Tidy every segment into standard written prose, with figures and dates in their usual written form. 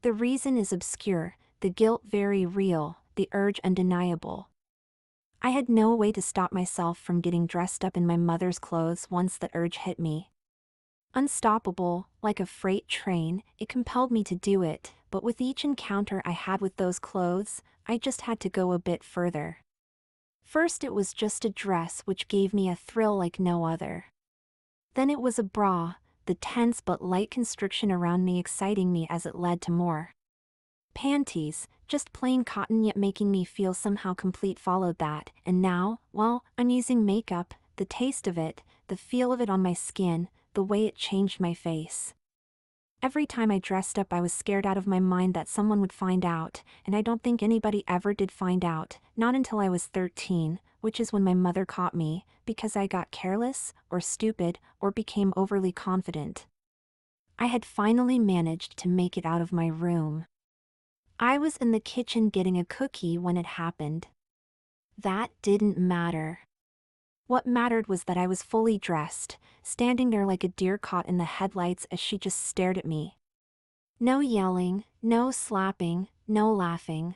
The reason is obscure, the guilt very real, the urge undeniable. I had no way to stop myself from getting dressed up in my mother's clothes once the urge hit me. Unstoppable, like a freight train, it compelled me to do it, but with each encounter I had with those clothes, I just had to go a bit further. First it was just a dress which gave me a thrill like no other. Then it was a bra, the tense but light constriction around me exciting me as it led to more. Panties, just plain cotton yet making me feel somehow complete followed that, and now, well, I'm using makeup, the taste of it, the feel of it on my skin, the way it changed my face. Every time I dressed up I was scared out of my mind that someone would find out, and I don't think anybody ever did find out, not until I was 13, which is when my mother caught me, because I got careless, or stupid, or became overly confident. I had finally managed to make it out of my room. I was in the kitchen getting a cookie when it happened. That didn't matter. What mattered was that I was fully dressed, standing there like a deer caught in the headlights as she just stared at me. No yelling, no slapping, no laughing.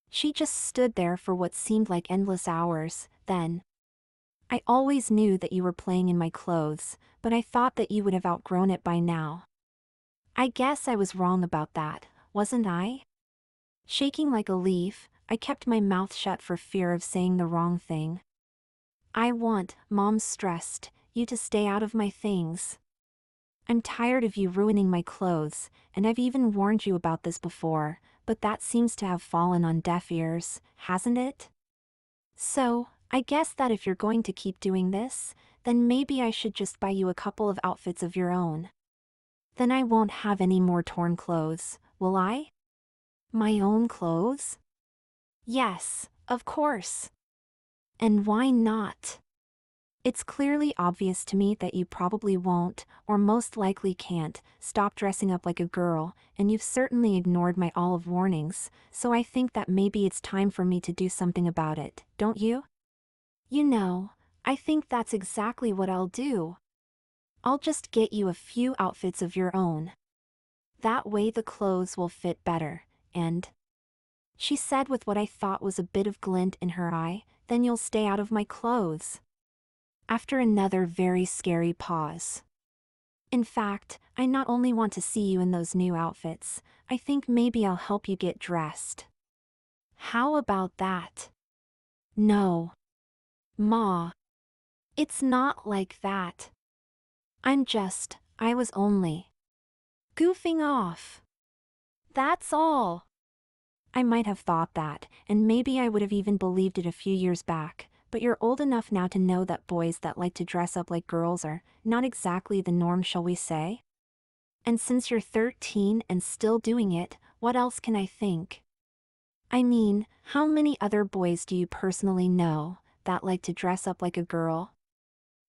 She just stood there for what seemed like endless hours, then. I always knew that you were playing in my clothes, but I thought that you would have outgrown it by now. I guess I was wrong about that, wasn't I? Shaking like a leaf, I kept my mouth shut for fear of saying the wrong thing. I want, Mom's stressed, you to stay out of my things. I'm tired of you ruining my clothes, and I've even warned you about this before, but that seems to have fallen on deaf ears, hasn't it? So, I guess that if you're going to keep doing this, then maybe I should just buy you a couple of outfits of your own. Then I won't have any more torn clothes, will I? My own clothes? Yes, of course. And why not? It's clearly obvious to me that you probably won't, or most likely can't, stop dressing up like a girl, and you've certainly ignored my olive warnings, so I think that maybe it's time for me to do something about it, don't you? You know, I think that's exactly what I'll do. I'll just get you a few outfits of your own. That way the clothes will fit better, and she said with what I thought was a bit of glint in her eye, then you'll stay out of my clothes. After another very scary pause. In fact, I not only want to see you in those new outfits, I think maybe I'll help you get dressed. How about that? No. Ma. It's not like that. I was only goofing off. That's all. I might have thought that, and maybe I would have even believed it a few years back, but you're old enough now to know that boys that like to dress up like girls are not exactly the norm, shall we say? And since you're 13 and still doing it, what else can I think? I mean, how many other boys do you personally know that like to dress up like a girl?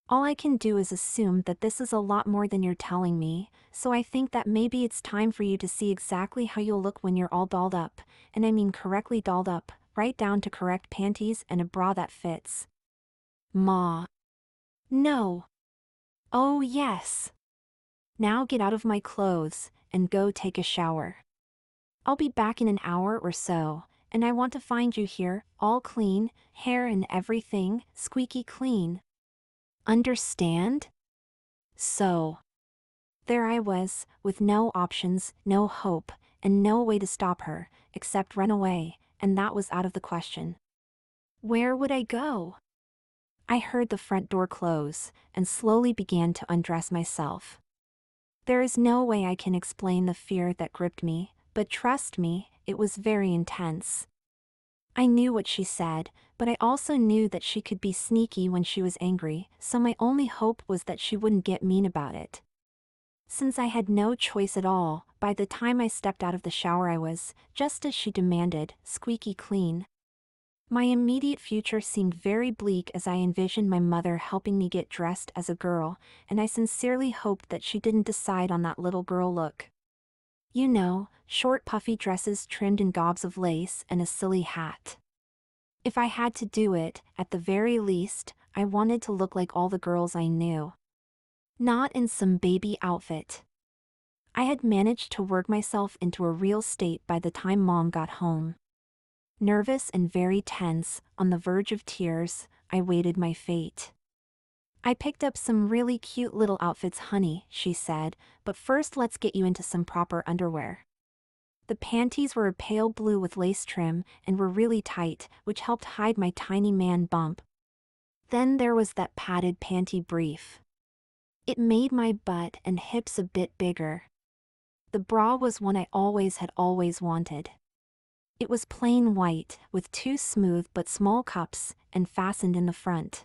All I can do is assume that this is a lot more than you're telling me, so I think that maybe it's time for you to see exactly how you'll look when you're all dolled up, and I mean correctly dolled up, right down to correct panties and a bra that fits. Ma. No. Oh yes. Now get out of my clothes, and go take a shower. I'll be back in an hour or so, and I want to find you here, all clean, hair and everything, squeaky clean. Understand? So. There I was, with no options, no hope, and no way to stop her, except run away, and that was out of the question. Where would I go? I heard the front door close, and slowly began to undress myself. There is no way I can explain the fear that gripped me, but trust me, it was very intense. I knew what she said, but I also knew that she could be sneaky when she was angry, so my only hope was that she wouldn't get mean about it. Since I had no choice at all, by the time I stepped out of the shower I was, just as she demanded, squeaky clean. My immediate future seemed very bleak as I envisioned my mother helping me get dressed as a girl, and I sincerely hoped that she didn't decide on that little girl look. You know, short puffy dresses trimmed in gobs of lace and a silly hat. If I had to do it, at the very least, I wanted to look like all the girls I knew. Not in some baby outfit. I had managed to work myself into a real state by the time Mom got home. Nervous and very tense, on the verge of tears, I waited my fate. "I picked up some really cute little outfits, honey," she said, "but first let's get you into some proper underwear." The panties were a pale blue with lace trim and were really tight, which helped hide my tiny man bump. Then there was that padded panty brief. It made my butt and hips a bit bigger. The bra was one I had always wanted. It was plain white, with two smooth but small cups, and fastened in the front.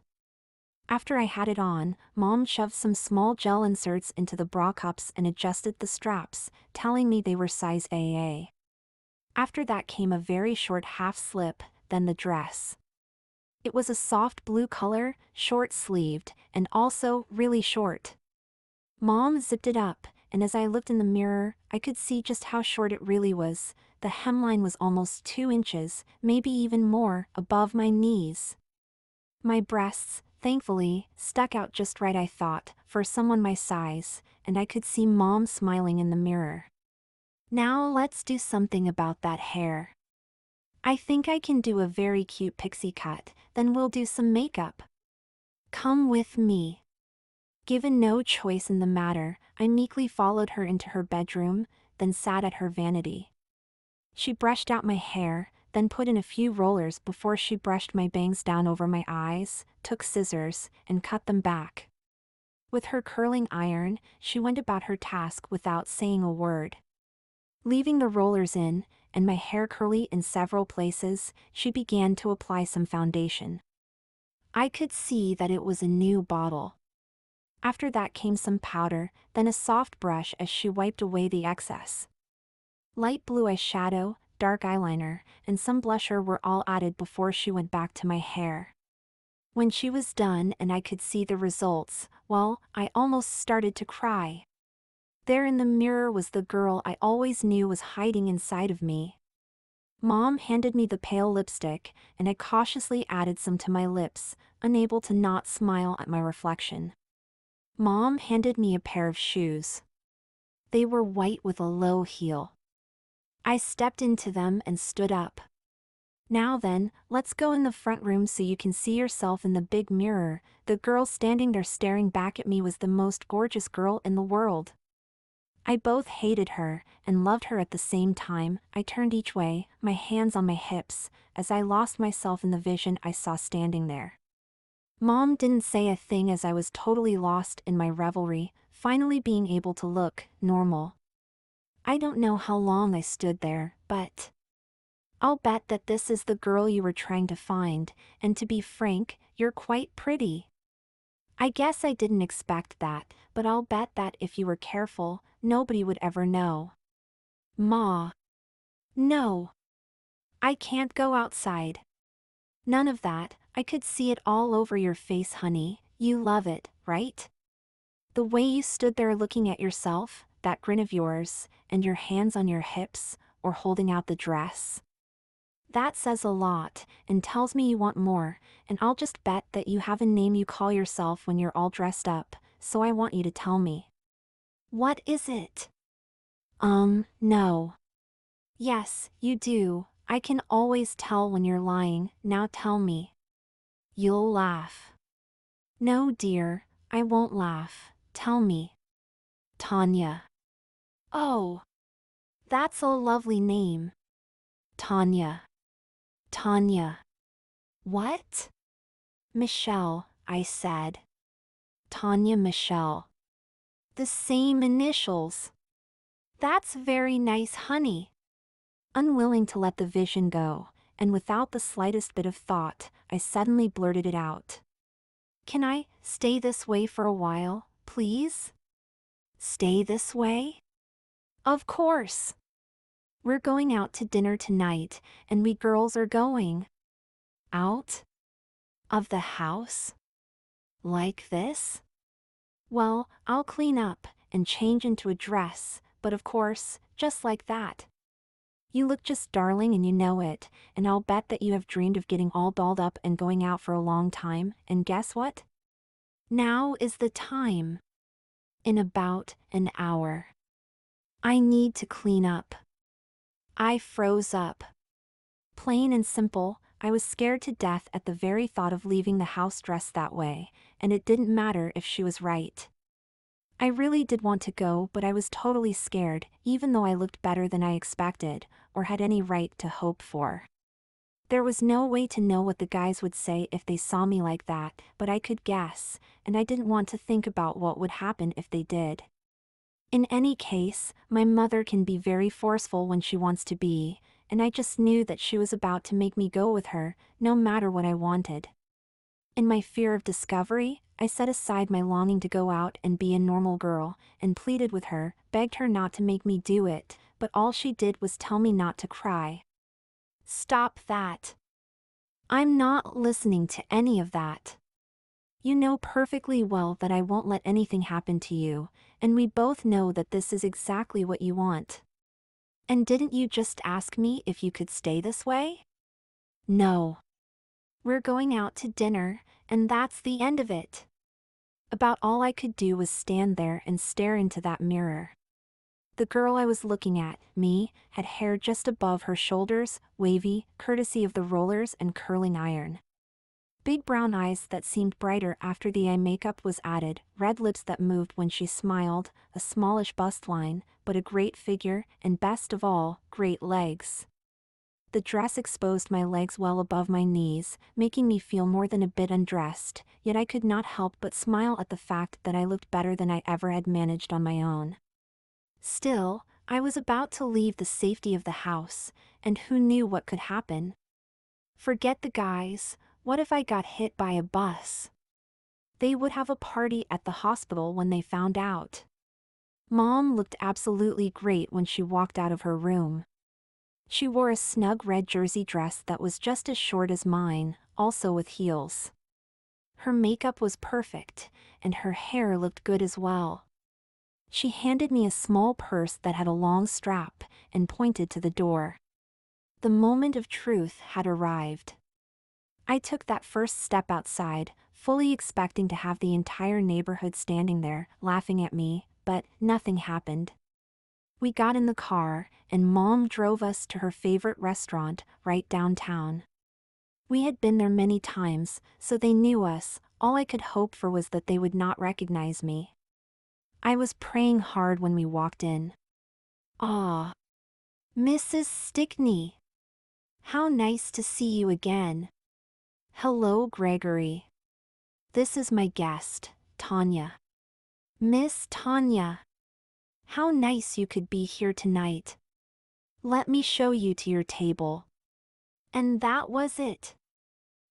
After I had it on, Mom shoved some small gel inserts into the bra cups and adjusted the straps, telling me they were size AA. After that came a very short half slip, then the dress. It was a soft blue color, short-sleeved, and also really short. Mom zipped it up, and as I looked in the mirror, I could see just how short it really was. The hemline was almost 2 inches, maybe even more, above my knees. My breasts, thankfully, stuck out just right, I thought, for someone my size, and I could see Mom smiling in the mirror. "Now let's do something about that hair. I think I can do a very cute pixie cut, then we'll do some makeup. Come with me." Given no choice in the matter, I meekly followed her into her bedroom, then sat at her vanity. She brushed out my hair, then put in a few rollers before she brushed my bangs down over my eyes, took scissors, and cut them back. With her curling iron, she went about her task without saying a word. Leaving the rollers in, and my hair curly in several places, she began to apply some foundation. I could see that it was a new bottle. After that came some powder, then a soft brush as she wiped away the excess. Light blue eyeshadow, dark eyeliner, and some blusher were all added before she went back to my hair. When she was done and I could see the results, well, I almost started to cry. There in the mirror was the girl I always knew was hiding inside of me. Mom handed me the pale lipstick, and I cautiously added some to my lips, unable to not smile at my reflection. Mom handed me a pair of shoes. They were white with a low heel. I stepped into them and stood up. "Now then, let's go in the front room so you can see yourself in the big mirror." The girl standing there staring back at me was the most gorgeous girl in the world. I both hated her and loved her at the same time. I turned each way, my hands on my hips, as I lost myself in the vision I saw standing there. Mom didn't say a thing as I was totally lost in my revelry, finally being able to look normal. I don't know how long I stood there, but I'll bet that this is the girl you were trying to find, and to be frank, you're quite pretty. I guess I didn't expect that, but I'll bet that if you were careful, nobody would ever know. Ma. No. I can't go outside. None of that, I could see it all over your face, honey. You love it, right? The way you stood there looking at yourself, that grin of yours, and your hands on your hips, or holding out the dress. That says a lot, and tells me you want more, and I'll just bet that you have a name you call yourself when you're all dressed up, so I want you to tell me. What is it? No. Yes, you do. I can always tell when you're lying. Now tell me. You'll laugh. No, dear, I won't laugh. Tell me. Tanya. Oh, that's a lovely name. Tanya. Tanya. What? Michelle, I said. Tanya Michelle. The same initials. That's very nice, honey. Unwilling to let the vision go, and without the slightest bit of thought, I suddenly blurted it out. Can I stay this way for a while, please? Stay this way? Of course. We're going out to dinner tonight, and we girls are going out of the house? Like this? Well, I'll clean up and change into a dress, but of course, just like that. You look just darling and you know it, and I'll bet that you have dreamed of getting all dolled up and going out for a long time, and guess what? Now is the time. In about an hour. I need to clean up. I froze up. Plain and simple, I was scared to death at the very thought of leaving the house dressed that way, and it didn't matter if she was right. I really did want to go, but I was totally scared, even though I looked better than I expected, or had any right to hope for. There was no way to know what the guys would say if they saw me like that, but I could guess, and I didn't want to think about what would happen if they did. In any case, my mother can be very forceful when she wants to be, and I just knew that she was about to make me go with her, no matter what I wanted. In my fear of discovery, I set aside my longing to go out and be a normal girl, and pleaded with her, begged her not to make me do it, but all she did was tell me not to cry. Stop that. I'm not listening to any of that. You know perfectly well that I won't let anything happen to you, and we both know that this is exactly what you want. And didn't you just ask me if you could stay this way? No. We're going out to dinner, and that's the end of it. About all I could do was stand there and stare into that mirror. The girl I was looking at, me, had hair just above her shoulders, wavy, courtesy of the rollers and curling iron. Big brown eyes that seemed brighter after the eye makeup was added, red lips that moved when she smiled, a smallish bust line, but a great figure, and best of all, great legs. The dress exposed my legs well above my knees, making me feel more than a bit undressed, yet I could not help but smile at the fact that I looked better than I ever had managed on my own. Still, I was about to leave the safety of the house, and who knew what could happen? Forget the guys, what if I got hit by a bus? They would have a party at the hospital when they found out. Mom looked absolutely great when she walked out of her room. She wore a snug red jersey dress that was just as short as mine, also with heels. Her makeup was perfect, and her hair looked good as well. She handed me a small purse that had a long strap, and pointed to the door. The moment of truth had arrived. I took that first step outside, fully expecting to have the entire neighborhood standing there, laughing at me, but nothing happened. We got in the car, and Mom drove us to her favorite restaurant, right downtown. We had been there many times, so they knew us. All I could hope for was that they would not recognize me. I was praying hard when we walked in. "Ah, Mrs. Stickney. How nice to see you again. Hello, Gregory. This is my guest, Tanya. Miss Tanya. How nice you could be here tonight. Let me show you to your table." And that was it.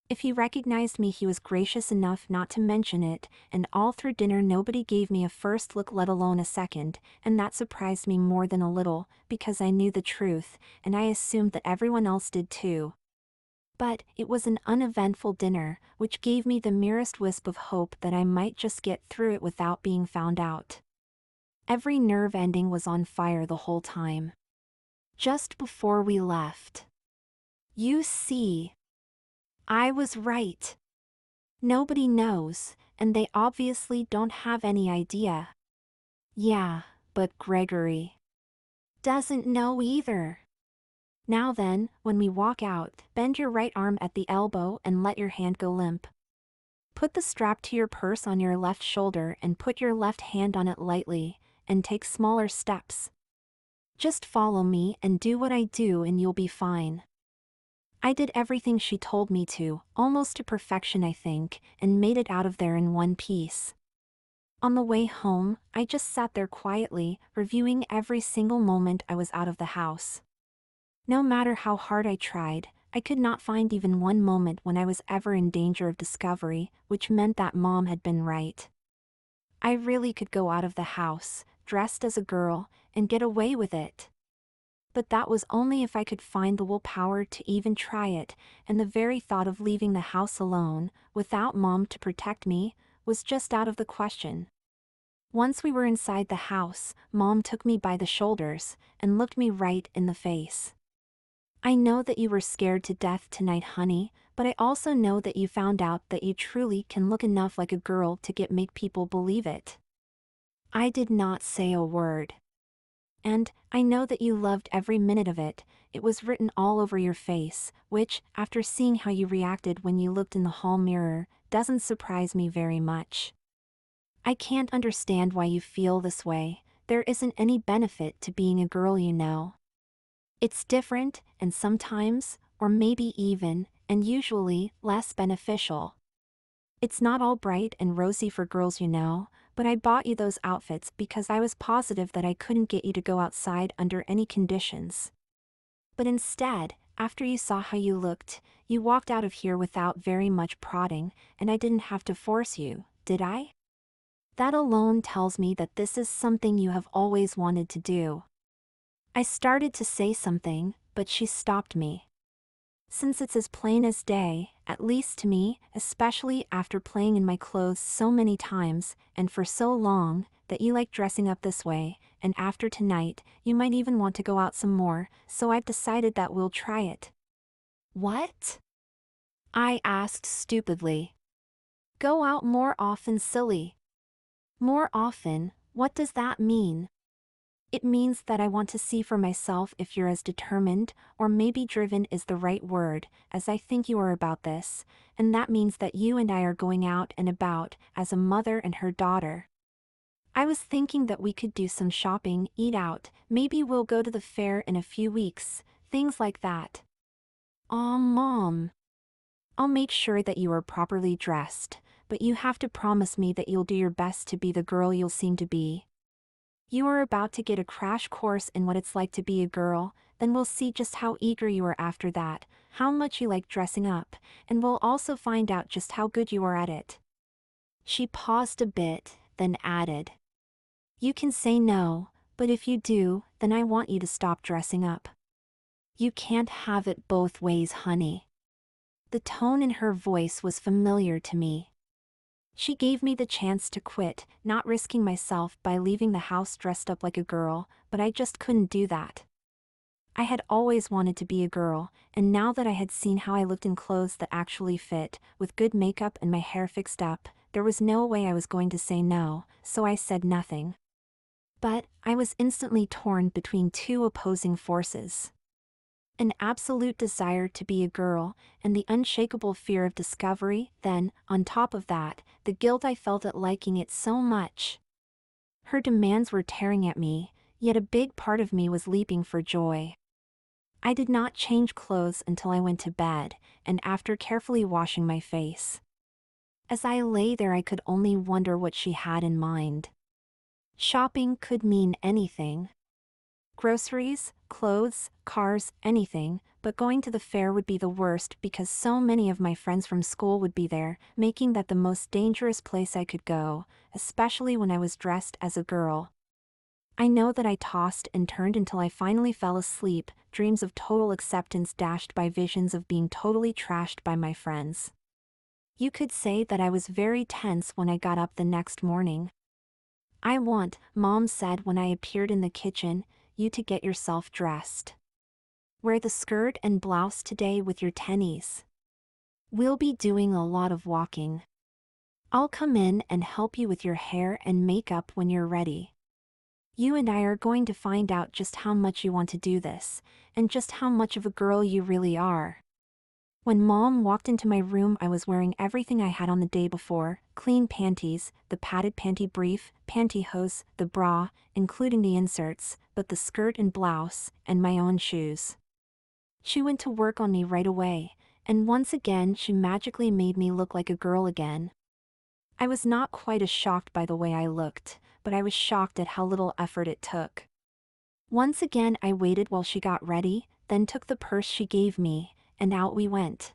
If he recognized me, he was gracious enough not to mention it, and all through dinner nobody gave me a first look, let alone a second, and that surprised me more than a little, because I knew the truth, and I assumed that everyone else did too. But it was an uneventful dinner, which gave me the merest wisp of hope that I might just get through it without being found out. Every nerve ending was on fire the whole time. Just before we left. You see, I was right. Nobody knows, and they obviously don't have any idea. Yeah, but Gregory doesn't know either. Now then, when we walk out, bend your right arm at the elbow and let your hand go limp. Put the strap to your purse on your left shoulder and put your left hand on it lightly, and take smaller steps. Just follow me and do what I do and you'll be fine. I did everything she told me to, almost to perfection I think, and made it out of there in one piece. On the way home, I just sat there quietly, reviewing every single moment I was out of the house. No matter how hard I tried, I could not find even one moment when I was ever in danger of discovery, which meant that Mom had been right. I really could go out of the house, dressed as a girl, and get away with it. But that was only if I could find the willpower to even try it, and the very thought of leaving the house alone, without Mom to protect me, was just out of the question. Once we were inside the house, Mom took me by the shoulders, and looked me right in the face. "I know that you were scared to death tonight, honey, but I also know that you found out that you truly can look enough like a girl to make people believe it." I did not say a word. And I know that you loved every minute of it. It was written all over your face, which, after seeing how you reacted when you looked in the hall mirror, doesn't surprise me very much. I can't understand why you feel this way. There isn't any benefit to being a girl, you know. It's different, and sometimes, or maybe even, and usually, less beneficial. It's not all bright and rosy for girls, you know, but I bought you those outfits because I was positive that I couldn't get you to go outside under any conditions. But instead, after you saw how you looked, you walked out of here without very much prodding, and I didn't have to force you, did I? That alone tells me that this is something you have always wanted to do. I started to say something, but she stopped me. Since it's as plain as day, at least to me, especially after playing in my clothes so many times, and for so long, that you like dressing up this way, and after tonight, you might even want to go out some more, so I've decided that we'll try it. What? I asked stupidly. Go out more often, silly. More often, what does that mean? It means that I want to see for myself if you're as determined, or maybe driven is the right word, as I think you are about this, and that means that you and I are going out and about, as a mother and her daughter. I was thinking that we could do some shopping, eat out, maybe we'll go to the fair in a few weeks, things like that. Aw, Mom. I'll make sure that you are properly dressed, but you have to promise me that you'll do your best to be the girl you'll seem to be. You are about to get a crash course in what it's like to be a girl, then we'll see just how eager you are after that, how much you like dressing up, and we'll also find out just how good you are at it. She paused a bit, then added. You can say no, but if you do, then I want you to stop dressing up. You can't have it both ways, honey. The tone in her voice was familiar to me. She gave me the chance to quit, not risking myself by leaving the house dressed up like a girl, but I just couldn't do that. I had always wanted to be a girl, and now that I had seen how I looked in clothes that actually fit, with good makeup and my hair fixed up, there was no way I was going to say no, so I said nothing. But I was instantly torn between two opposing forces. An absolute desire to be a girl, and the unshakable fear of discovery, then, on top of that, the guilt I felt at liking it so much. Her demands were tearing at me, yet a big part of me was leaping for joy. I did not change clothes until I went to bed, and after carefully washing my face. As I lay there, I could only wonder what she had in mind. Shopping could mean anything. Groceries, clothes, cars, anything, but going to the fair would be the worst because so many of my friends from school would be there, making that the most dangerous place I could go, especially when I was dressed as a girl. I know that I tossed and turned until I finally fell asleep, dreams of total acceptance dashed by visions of being totally trashed by my friends. You could say that I was very tense when I got up the next morning. Mom said when I appeared in the kitchen, you to get yourself dressed. Wear the skirt and blouse today with your tennies. We'll be doing a lot of walking. I'll come in and help you with your hair and makeup when you're ready. You and I are going to find out just how much you want to do this, and just how much of a girl you really are. When Mom walked into my room, I was wearing everything I had on the day before: clean panties, the padded panty brief, pantyhose, the bra, including the inserts, but the skirt and blouse, and my own shoes. She went to work on me right away, and once again she magically made me look like a girl again. I was not quite as shocked by the way I looked, but I was shocked at how little effort it took. Once again I waited while she got ready, then took the purse she gave me, and out we went.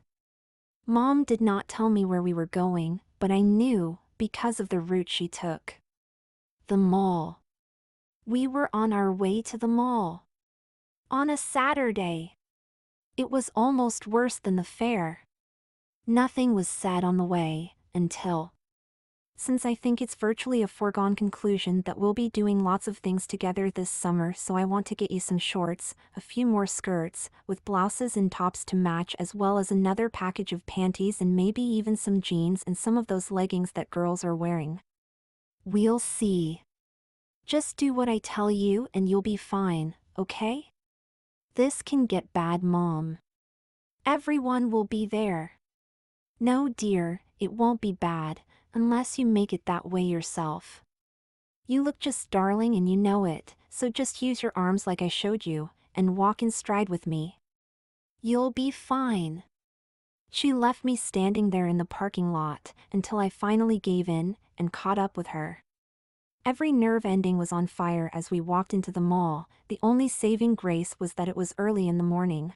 Mom did not tell me where we were going, but I knew, because of the route she took. The mall. We were on our way to the mall. On a Saturday. It was almost worse than the fair. Nothing was said on the way, until... Since I think it's virtually a foregone conclusion that we'll be doing lots of things together this summer, so I want to get you some shorts, a few more skirts, with blouses and tops to match, as well as another package of panties and maybe even some jeans and some of those leggings that girls are wearing. We'll see. Just do what I tell you and you'll be fine, okay? This can get bad, Mom. Everyone will be there. No, dear, it won't be bad, unless you make it that way yourself. You look just darling and you know it, so just use your arms like I showed you, and walk in stride with me. You'll be fine. She left me standing there in the parking lot until I finally gave in and caught up with her. Every nerve ending was on fire as we walked into the mall. The only saving grace was that it was early in the morning.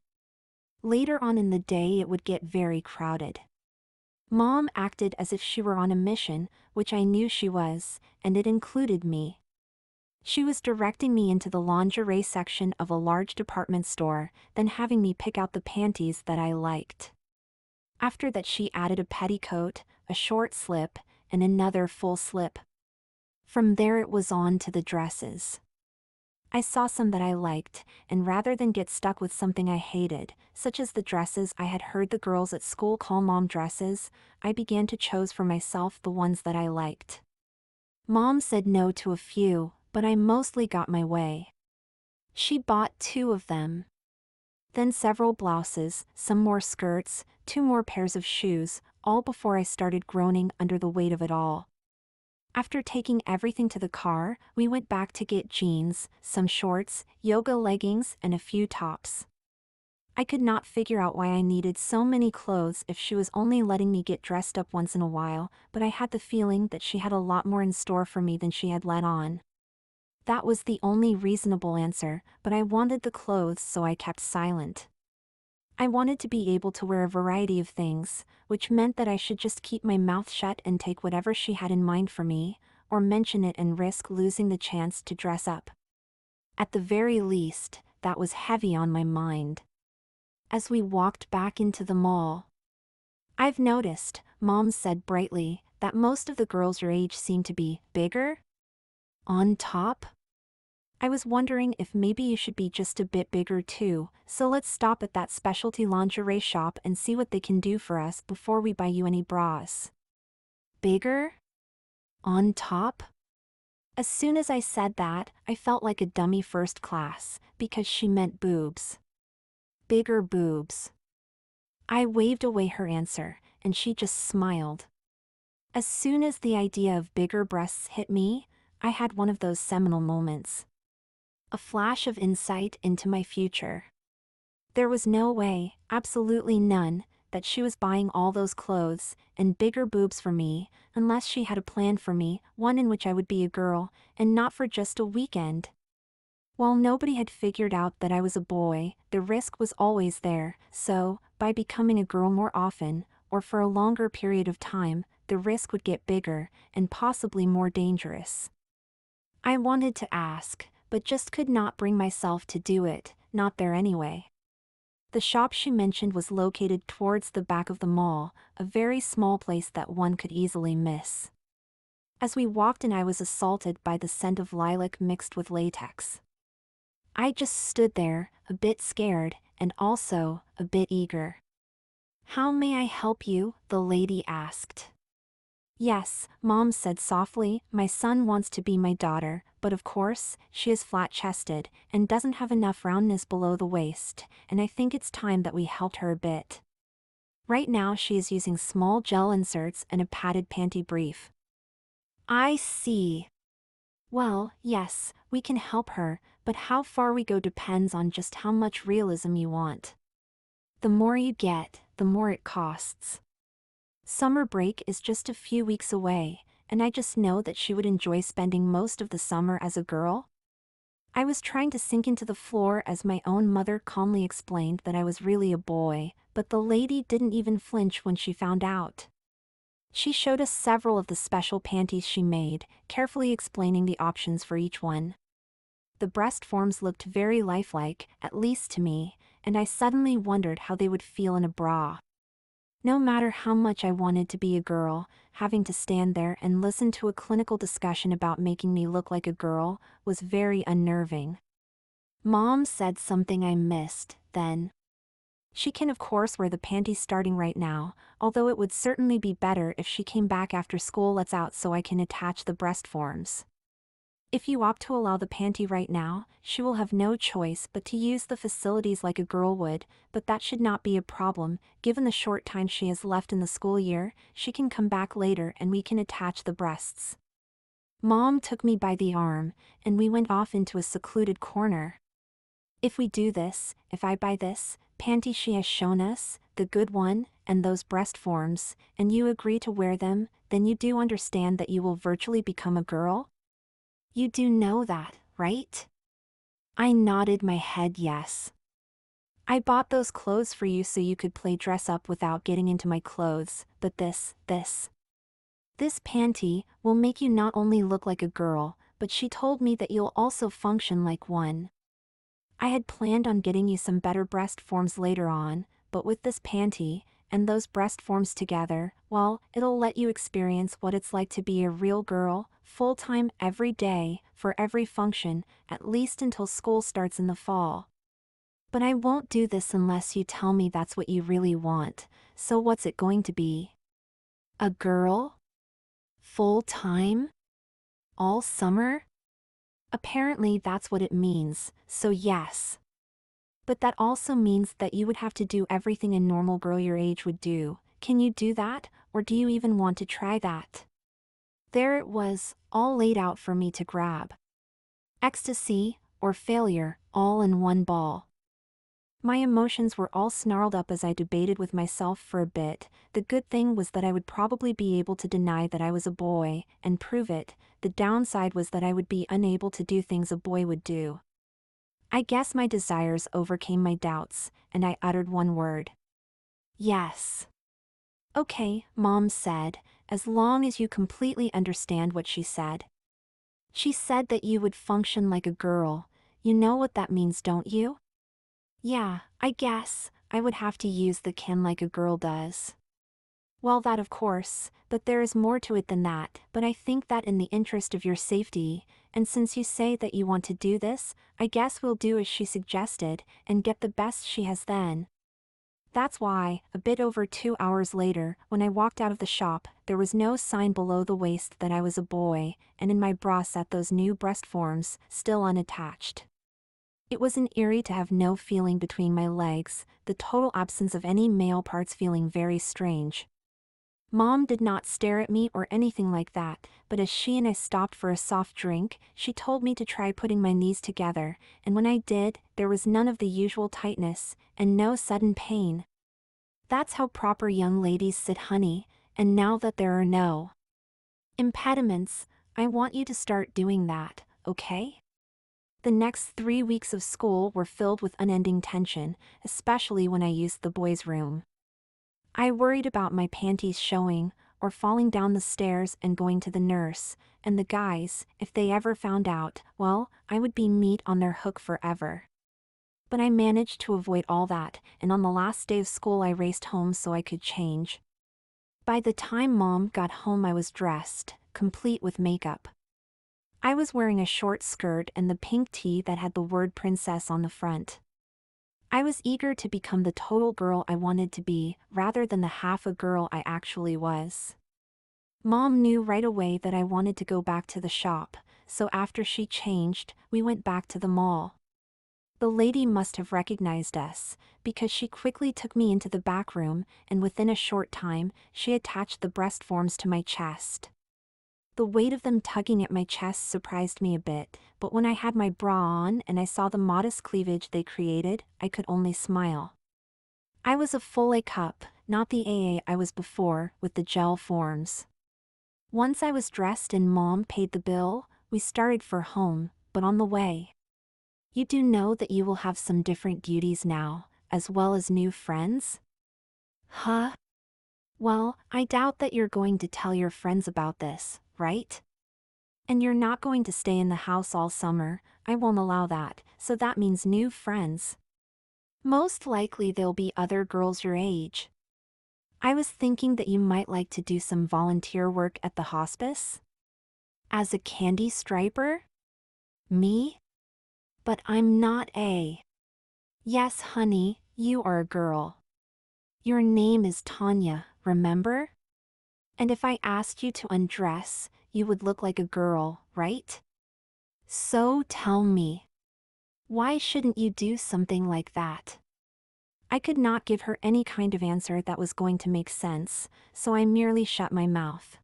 Later on in the day it would get very crowded. Mom acted as if she were on a mission, which I knew she was, and it included me. She was directing me into the lingerie section of a large department store, then having me pick out the panties that I liked. After that she added a petticoat, a short slip, and another full slip. From there it was on to the dresses. I saw some that I liked, and rather than get stuck with something I hated, such as the dresses I had heard the girls at school call mom dresses, I began to choose for myself the ones that I liked. Mom said no to a few, but I mostly got my way. She bought 2 of them. Then several blouses, some more skirts, 2 more pairs of shoes, all before I started groaning under the weight of it all. After taking everything to the car, we went back to get jeans, some shorts, yoga leggings, and a few tops. I could not figure out why I needed so many clothes if she was only letting me get dressed up once in a while, but I had the feeling that she had a lot more in store for me than she had let on. That was the only reasonable answer, but I wanted the clothes, so I kept silent. I wanted to be able to wear a variety of things, which meant that I should just keep my mouth shut and take whatever she had in mind for me, or mention it and risk losing the chance to dress up. At the very least, that was heavy on my mind. As we walked back into the mall, "I've noticed," Mom said brightly, "that most of the girls your age seem to be bigger on top. I was wondering if maybe you should be just a bit bigger too, so let's stop at that specialty lingerie shop and see what they can do for us before we buy you any bras." Bigger? On top? As soon as I said that, I felt like a dummy first class, because she meant boobs. Bigger boobs. I waved away her answer, and she just smiled. As soon as the idea of bigger breasts hit me, I had one of those seminal moments. A flash of insight into my future. There was no way, absolutely none, that she was buying all those clothes and bigger boobs for me, unless she had a plan for me, one in which I would be a girl, and not for just a weekend. While nobody had figured out that I was a boy, the risk was always there, so, by becoming a girl more often, or for a longer period of time, the risk would get bigger, and possibly more dangerous. I wanted to ask, but just could not bring myself to do it, not there anyway. The shop she mentioned was located towards the back of the mall, a very small place that one could easily miss. As we walked in, I was assaulted by the scent of lilac mixed with latex. I just stood there, a bit scared, and also a bit eager. "How may I help you?" the lady asked. "Yes," Mom said softly, "my son wants to be my daughter, but of course, she is flat-chested, and doesn't have enough roundness below the waist, and I think it's time that we helped her a bit. Right now she is using small gel inserts and a padded panty brief." "I see. Well, yes, we can help her, but how far we go depends on just how much realism you want. The more you get, the more it costs. Summer break is just a few weeks away, and I just know that she would enjoy spending most of the summer as a girl." I was trying to sink into the floor as my own mother calmly explained that I was really a boy, but the lady didn't even flinch when she found out. She showed us several of the special panties she made, carefully explaining the options for each one. The breast forms looked very lifelike, at least to me, and I suddenly wondered how they would feel in a bra. No matter how much I wanted to be a girl, having to stand there and listen to a clinical discussion about making me look like a girl was very unnerving. Mom said something I missed, then. "She can of course wear the panties starting right now, although it would certainly be better if she came back after school lets out so I can attach the breast forms." If you opt to allow the panty right now, she will have no choice but to use the facilities like a girl would, but that should not be a problem. Given the short time she has left in the school year, she can come back later and we can attach the breasts. Mom took me by the arm, and we went off into a secluded corner. If we do this, if I buy this panty she has shown us, the good one, and those breast forms, and you agree to wear them, then you do understand that you will virtually become a girl? You do know that, right? I nodded my head yes. I bought those clothes for you so you could play dress up without getting into my clothes, but this panty will make you not only look like a girl, but she told me that you'll also function like one. I had planned on getting you some better breast forms later on, but with this panty, and those breast forms together, well, it'll let you experience what it's like to be a real girl, full-time every day, for every function, at least until school starts in the fall. But I won't do this unless you tell me that's what you really want, so what's it going to be? A girl? Full-time? All summer? Apparently that's what it means, so yes. But that also means that you would have to do everything a normal girl your age would do. Can you do that, or do you even want to try that? There it was, all laid out for me to grab. Ecstasy, or failure, all in one ball. My emotions were all snarled up as I debated with myself for a bit. The good thing was that I would probably be able to deny that I was a boy, and prove it. The downside was that I would be unable to do things a boy would do. I guess my desires overcame my doubts, and I uttered one word. Yes. Okay, Mom said, as long as you completely understand what she said. She said that you would function like a girl. You know what that means, don't you? Yeah, I guess, I would have to use the can like a girl does. Well, that of course, but there is more to it than that. But I think that in the interest of your safety, and since you say that you want to do this, I guess we'll do as she suggested, and get the best she has then. That's why, a bit over 2 hours later, when I walked out of the shop, there was no sign below the waist that I was a boy, and in my bra sat those new breast forms, still unattached. It was an eerie to have no feeling between my legs, the total absence of any male parts feeling very strange. Mom did not stare at me or anything like that, but as she and I stopped for a soft drink, she told me to try putting my knees together, and when I did, there was none of the usual tightness, and no sudden pain. That's how proper young ladies sit, honey, and now that there are no impediments, I want you to start doing that, okay? The next 3 weeks of school were filled with unending tension, especially when I used the boys' room. I worried about my panties showing, or falling down the stairs and going to the nurse, and the guys, if they ever found out, well, I would be meat on their hook forever. But I managed to avoid all that, and on the last day of school I raced home so I could change. By the time Mom got home I was dressed, complete with makeup. I was wearing a short skirt and the pink tee that had the word princess on the front. I was eager to become the total girl I wanted to be, rather than the half a girl I actually was. Mom knew right away that I wanted to go back to the shop, so after she changed, we went back to the mall. The lady must have recognized us, because she quickly took me into the back room, and within a short time, she attached the breast forms to my chest. The weight of them tugging at my chest surprised me a bit, but when I had my bra on and I saw the modest cleavage they created, I could only smile. I was a full A cup, not the AA I was before, with the gel forms. Once I was dressed and Mom paid the bill, we started for home, but on the way. You do know that you will have some different duties now, as well as new friends? Huh? Well, I doubt that you're going to tell your friends about this, right? And you're not going to stay in the house all summer, I won't allow that, so that means new friends. Most likely there'll be other girls your age. I was thinking that you might like to do some volunteer work at the hospice? As a candy striper? Me? But I'm not a. Yes, honey, you are a girl. Your name is Tanya, remember? And if I asked you to undress, you would look like a girl, right? So tell me, why shouldn't you do something like that? I could not give her any kind of answer that was going to make sense, so I merely shut my mouth.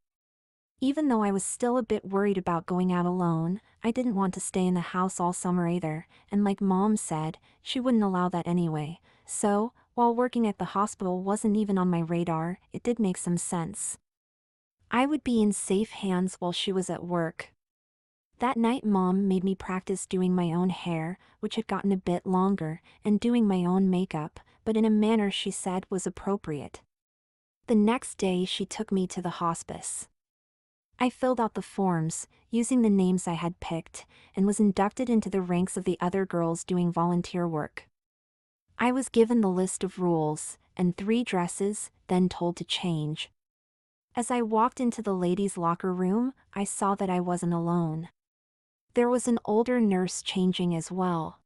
Even though I was still a bit worried about going out alone, I didn't want to stay in the house all summer either, and like Mom said, she wouldn't allow that anyway. So, while working at the hospital wasn't even on my radar, it did make some sense. I would be in safe hands while she was at work. That night Mom made me practice doing my own hair, which had gotten a bit longer, and doing my own makeup, but in a manner she said was appropriate. The next day she took me to the hospice. I filled out the forms, using the names I had picked, and was inducted into the ranks of the other girls doing volunteer work. I was given the list of rules, and 3 dresses, then told to change. As I walked into the ladies' locker room, I saw that I wasn't alone. There was an older nurse changing as well.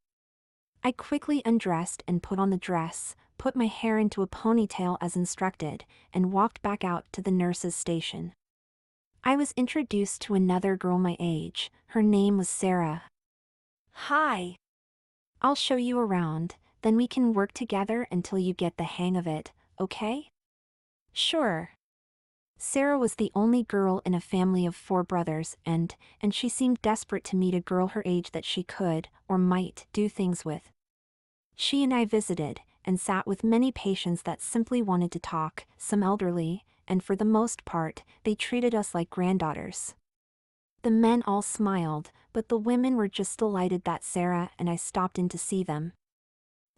I quickly undressed and put on the dress, put my hair into a ponytail as instructed, and walked back out to the nurse's station. I was introduced to another girl my age. Her name was Sarah. Hi. I'll show you around, then we can work together until you get the hang of it, okay? Sure. Sarah was the only girl in a family of 4 brothers and she seemed desperate to meet a girl her age that she could, or might, do things with. She and I visited, and sat with many patients that simply wanted to talk, some elderly, and for the most part, they treated us like granddaughters. The men all smiled, but the women were just delighted that Sarah and I stopped in to see them.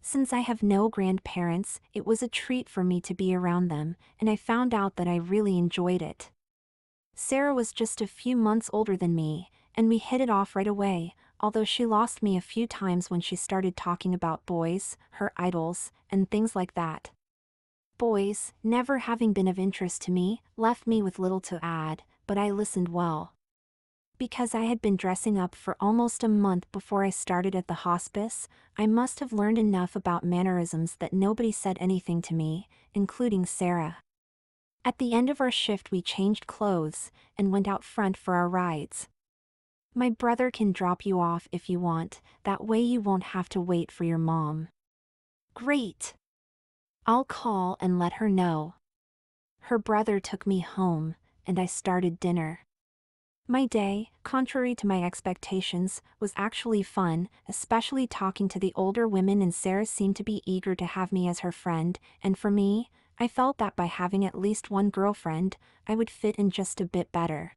Since I have no grandparents, it was a treat for me to be around them, and I found out that I really enjoyed it. Sarah was just a few months older than me, and we hit it off right away, although she lost me a few times when she started talking about boys, her idols, and things like that. Boys, never having been of interest to me, left me with little to add, but I listened well. Because I had been dressing up for almost a month before I started at the hospice, I must have learned enough about mannerisms that nobody said anything to me, including Sarah. At the end of our shift we changed clothes, and went out front for our rides. My brother can drop you off if you want, that way you won't have to wait for your mom. Great! I'll call and let her know. Her brother took me home, and I started dinner. My day, contrary to my expectations, was actually fun, especially talking to the older women, and Sarah seemed to be eager to have me as her friend, and for me, I felt that by having at least one girlfriend, I would fit in just a bit better.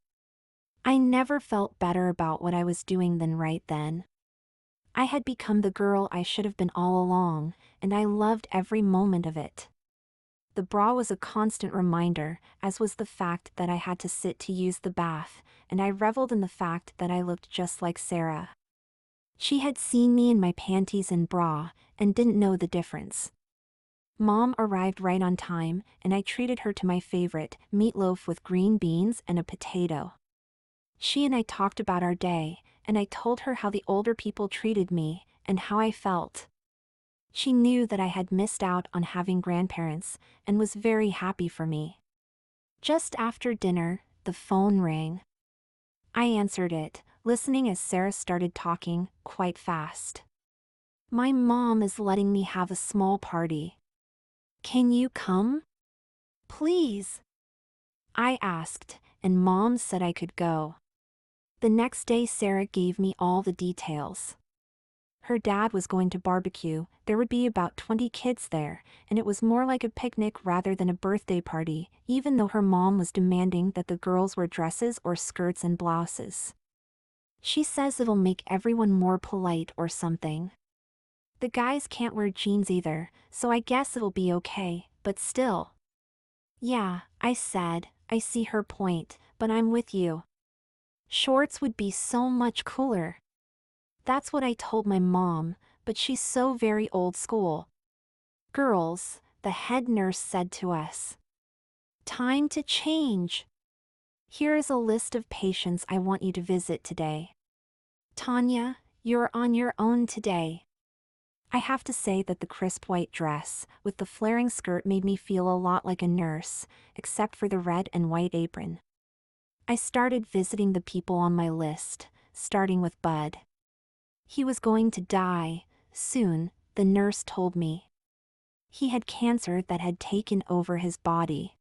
I never felt better about what I was doing than right then. I had become the girl I should have been all along, and I loved every moment of it. The bra was a constant reminder, as was the fact that I had to sit to use the bath, and I reveled in the fact that I looked just like Sarah. She had seen me in my panties and bra, and didn't know the difference. Mom arrived right on time, and I treated her to my favorite, meatloaf with green beans and a potato. She and I talked about our day, and I told her how the older people treated me, and how I felt. She knew that I had missed out on having grandparents, and was very happy for me. Just after dinner, the phone rang. I answered it, listening as Sarah started talking, quite fast. My mom is letting me have a small party. Can you come? Please? I asked, and Mom said I could go. The next day Sarah gave me all the details. Her dad was going to barbecue, there would be about 20 kids there, and it was more like a picnic rather than a birthday party, even though her mom was demanding that the girls wear dresses or skirts and blouses. She says it'll make everyone more polite or something. The guys can't wear jeans either, so I guess it'll be okay, but still. Yeah, I said, I see her point, but I'm with you. Shorts would be so much cooler. That's what I told my mom, but she's so very old school. Girls, the head nurse said to us. Time to change. Here is a list of patients I want you to visit today. Tanya, you're on your own today. I have to say that the crisp white dress, with the flaring skirt, made me feel a lot like a nurse, except for the red and white apron. I started visiting the people on my list, starting with Bud. He was going to die soon, the nurse told me. He had cancer that had taken over his body.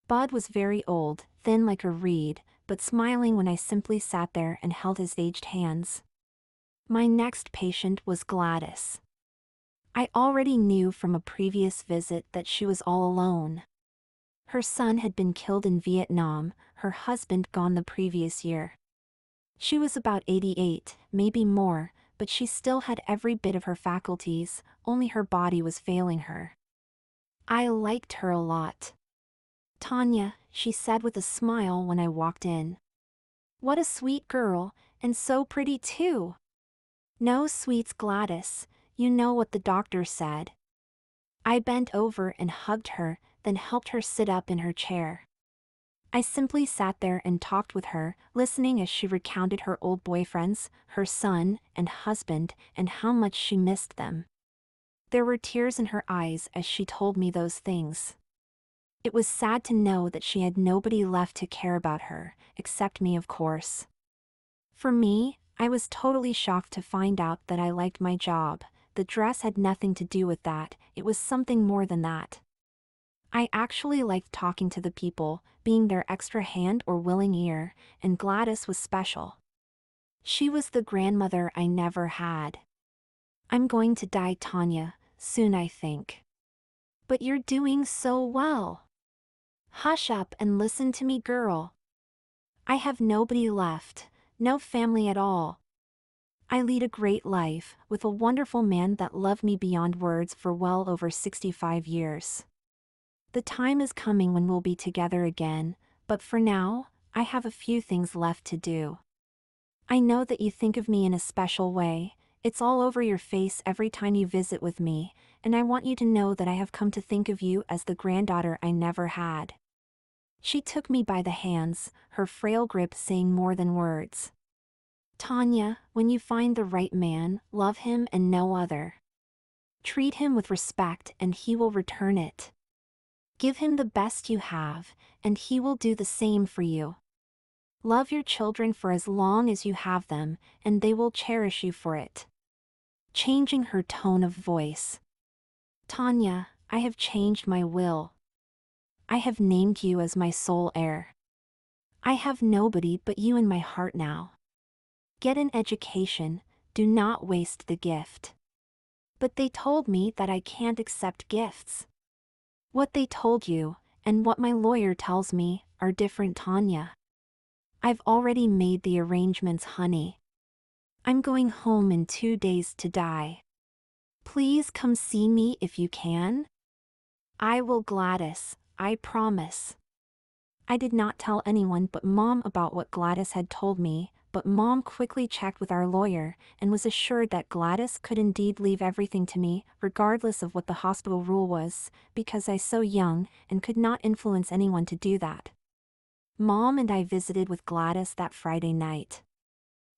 Bud was very old, thin like a reed, but smiling when I simply sat there and held his aged hands. My next patient was Gladys. I already knew from a previous visit that she was all alone. Her son had been killed in Vietnam, her husband gone the previous year. She was about 88, maybe more, but she still had every bit of her faculties, only her body was failing her. I liked her a lot. "Tanya," she said with a smile when I walked in. "What a sweet girl, and so pretty too." "No sweets, Gladys, you know what the doctor said." I bent over and hugged her, then helped her sit up in her chair. I simply sat there and talked with her, listening as she recounted her old boyfriends, her son and husband, and how much she missed them. There were tears in her eyes as she told me those things. It was sad to know that she had nobody left to care about her, except me, of course. For me, I was totally shocked to find out that I liked my job. The dress had nothing to do with that, it was something more than that. I actually liked talking to the people, being their extra hand or willing ear, and Gladys was special. She was the grandmother I never had. "I'm going to die, Tanya, soon I think." "But you're doing so well." "Hush up and listen to me, girl. I have nobody left, no family at all. I lead a great life, with a wonderful man that loved me beyond words for well over 65 years. The time is coming when we'll be together again, but for now, I have a few things left to do. I know that you think of me in a special way, it's all over your face every time you visit with me, and I want you to know that I have come to think of you as the granddaughter I never had." She took me by the hands, her frail grip saying more than words. "Tanya, when you find the right man, love him and no other. Treat him with respect and he will return it. Give him the best you have, and he will do the same for you. Love your children for as long as you have them, and they will cherish you for it." Changing her tone of voice. "Tanya, I have changed my will. I have named you as my sole heir. I have nobody but you in my heart now. Get an education, do not waste the gift." "But they told me that I can't accept gifts." "What they told you, and what my lawyer tells me, are different, Tanya. I've already made the arrangements, honey. I'm going home in 2 days to die. Please come see me if you can." "I will, Gladys, I promise." I did not tell anyone but Mom about what Gladys had told me, but Mom quickly checked with our lawyer and was assured that Gladys could indeed leave everything to me, regardless of what the hospital rule was, because I was so young and could not influence anyone to do that. Mom and I visited with Gladys that Friday night.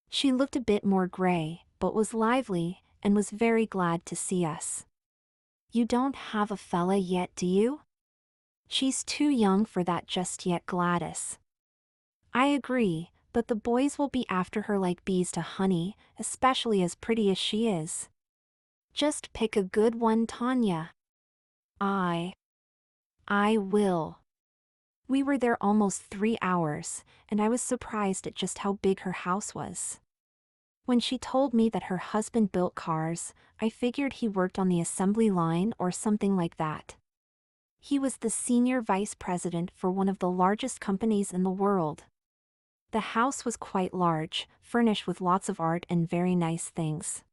She looked a bit more gray, but was lively, and was very glad to see us. "You don't have a fella yet, do you?" "She's too young for that just yet, Gladys." "I agree, but the boys will be after her like bees to honey, especially as pretty as she is. Just pick a good one, Tanya." I will." We were there almost 3 hours, and I was surprised at just how big her house was. When she told me that her husband built cars, I figured he worked on the assembly line or something like that. He was the senior vice president for one of the largest companies in the world. The house was quite large, furnished with lots of art and very nice things.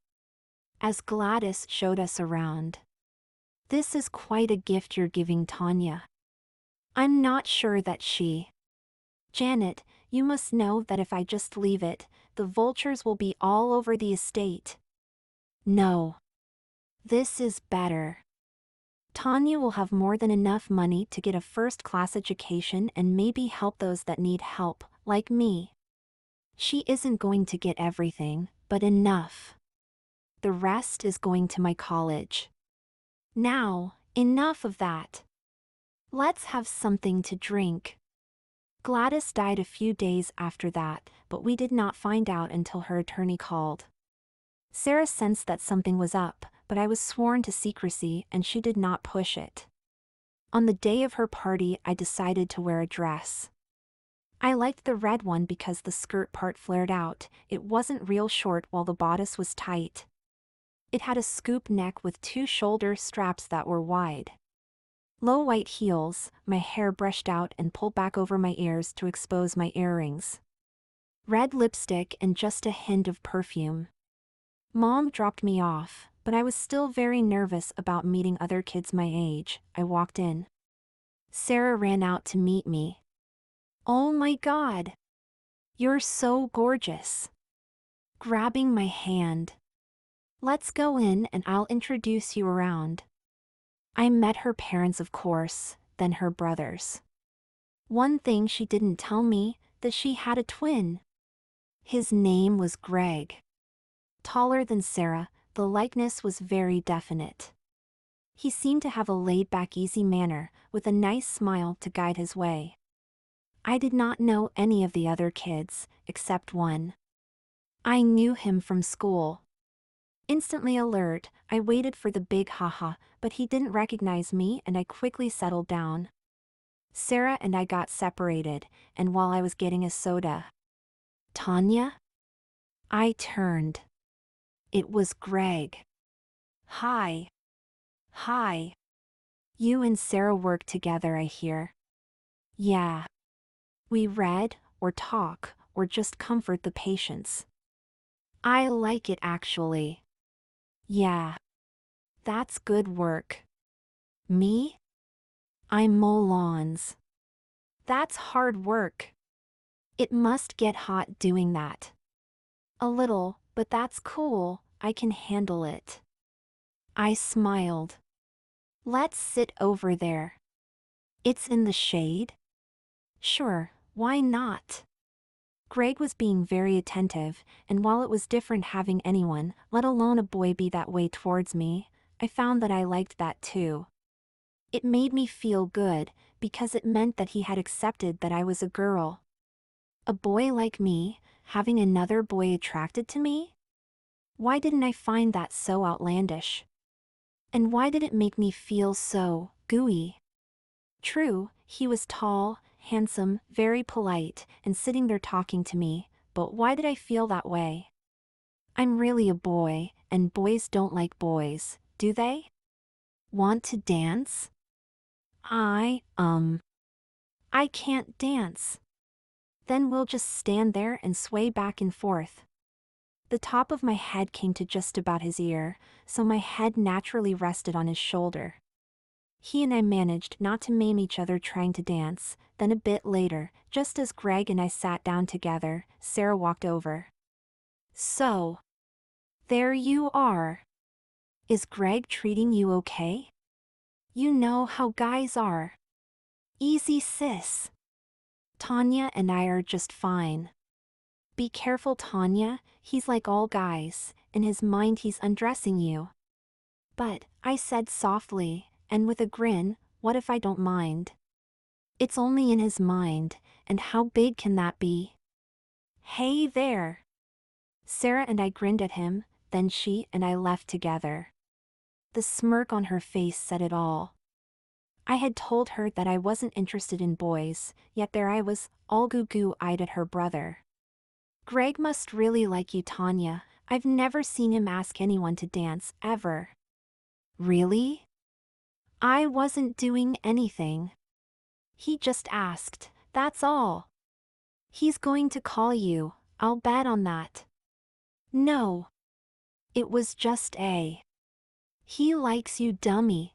As Gladys showed us around. "This is quite a gift you're giving, Tanya. I'm not sure that she..." "Janet, you must know that if I just leave it, the vultures will be all over the estate." "No. This is better. Tanya will have more than enough money to get a first-class education and maybe help those that need help, like me. She isn't going to get everything, but enough. The rest is going to my college. Now, enough of that. Let's have something to drink." Gladys died a few days after that, but we did not find out until her attorney called. Sarah sensed that something was up, but I was sworn to secrecy and she did not push it. On the day of her party, I decided to wear a dress. I liked the red one because the skirt part flared out. It wasn't real short while the bodice was tight. It had a scoop neck with 2 shoulder straps that were wide. Low white heels, my hair brushed out and pulled back over my ears to expose my earrings. Red lipstick and just a hint of perfume. Mom dropped me off, but I was still very nervous about meeting other kids my age. I walked in. Sarah ran out to meet me. "Oh my God! You're so gorgeous!" Grabbing my hand. "Let's go in and I'll introduce you around." I met her parents, of course, then her brothers. One thing she didn't tell me, that she had a twin. His name was Greg. Taller than Sarah, the likeness was very definite. He seemed to have a laid-back, easy manner, with a nice smile to guide his way. I did not know any of the other kids, except one. I knew him from school. Instantly alert, I waited for the big haha, but he didn't recognize me and I quickly settled down. Sarah and I got separated, and while I was getting a soda, "Tanya?" I turned. It was Greg. "Hi." "Hi. You and Sarah work together, I hear." "Yeah. We read, or talk, or just comfort the patients." "I like it actually." "Yeah. That's good work." "Me? I mow lawns." "That's hard work." "It must get hot doing that." "A little, but that's cool, I can handle it." I smiled. "Let's sit over there." "It's in the shade?" "Sure, why not?" Greg was being very attentive, and while it was different having anyone, let alone a boy, be that way towards me, I found that I liked that too. It made me feel good, because it meant that he had accepted that I was a girl. A boy like me, having another boy attracted to me? Why didn't I find that so outlandish? And why did it make me feel so gooey? True, he was tall, handsome, very polite, and sitting there talking to me, but why did I feel that way? I'm really a boy, and boys don't like boys, do they? Want to dance? I can't dance. Then we'll just stand there and sway back and forth. The top of my head came to just about his ear, so my head naturally rested on his shoulder. He and I managed not to maim each other trying to dance. Then a bit later, just as Greg and I sat down together, Sarah walked over. "So, there you are. Is Greg treating you okay? You know how guys are." "Easy, sis. Tanya and I are just fine." "Be careful, Tanya, he's like all guys, in his mind he's undressing you." "But," I said softly, and with a grin, "what if I don't mind?" "It's only in his mind, and how big can that be?" "Hey there." Sarah and I grinned at him, then she and I left together. The smirk on her face said it all. I had told her that I wasn't interested in boys, yet there I was, all goo-goo-eyed at her brother. "Greg must really like you, Tanya. I've never seen him ask anyone to dance, ever." "Really?" "I wasn't doing anything. He just asked, that's all." "He's going to call you, I'll bet on that." "No. It was just a. He likes you, dummy.